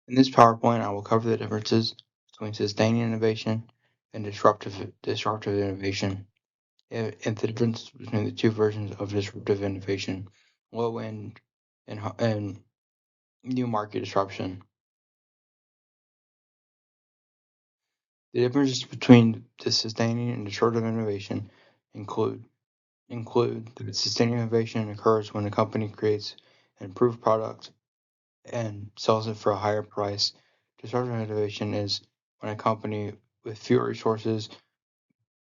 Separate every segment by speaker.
Speaker 1: In this PowerPoint, I will cover the differences between sustaining innovation and disruptive innovation, and the difference between the two versions of disruptive innovation, low end and new market disruption. The differences between the sustaining and disruptive innovation include that sustaining innovation occurs when a company creates an improved product and sells it for a higher price. Disruptive innovation is when a company with fewer resources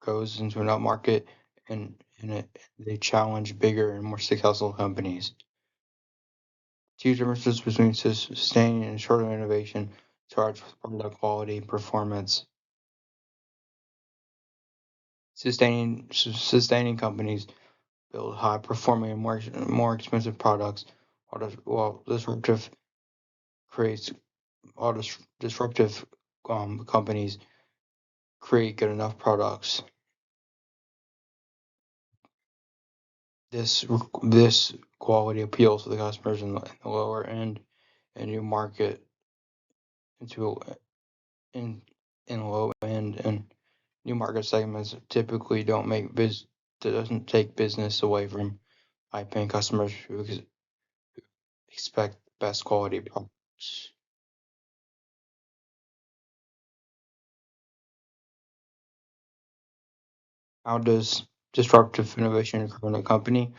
Speaker 1: goes into an upmarket they challenge bigger and more successful companies. Two differences between sustaining and short-term innovation starts with product quality and performance. Sustaining companies build high-performing and more expensive products, while creates disruptive companies create good enough products. This quality appeals to the customers in the lower end and new market into in low end and new market segments typically doesn't take business away from high paying customers who expect best quality products. How does disruptive innovation occur in a company?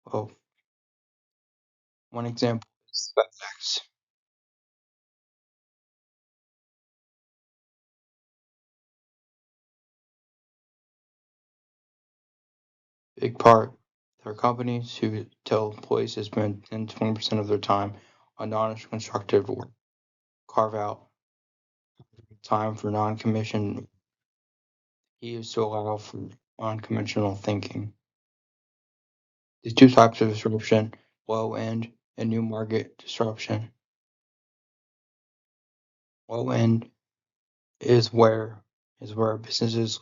Speaker 1: Well, one example is FedEx. Big part. There are companies who tell employees to spend 10 to 20% of their time on non-constructive work, carve out time for non-commissioned use to allow for unconventional thinking. These two types of disruption, low end and new market disruption. Low end is where businesses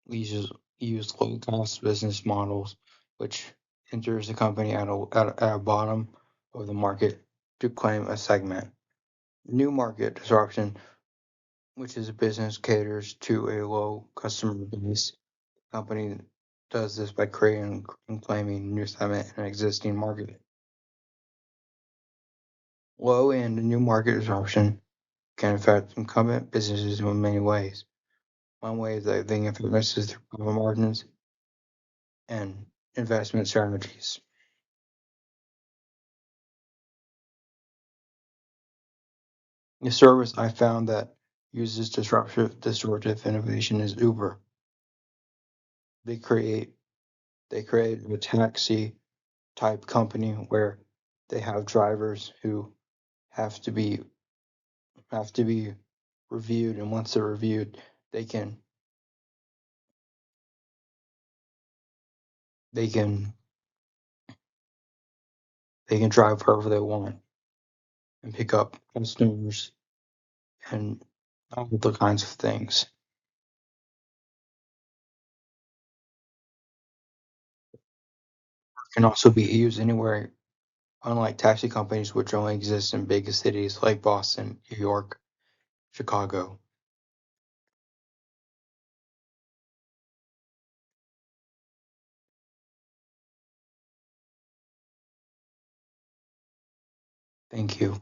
Speaker 1: use low cost business models, which enters the company at a bottom of the market to claim a segment. New market disruption, which is a business caters to a low customer base. Company does this by creating and claiming new segment in an existing market. Low end new market disruption can affect incumbent businesses in many ways. One way is that they can affect businesses through profit margins and investment strategies. The service I found that uses disruptive innovation is Uber. They create they create a taxi type company where they have drivers who have to be have to be reviewed, and once they're reviewed, they can they can they can drive wherever they want and pick up customers and all the kinds of things. Can also be used anywhere, unlike taxi companies which only exist in big cities like Boston, New York, Chicago. Thank you.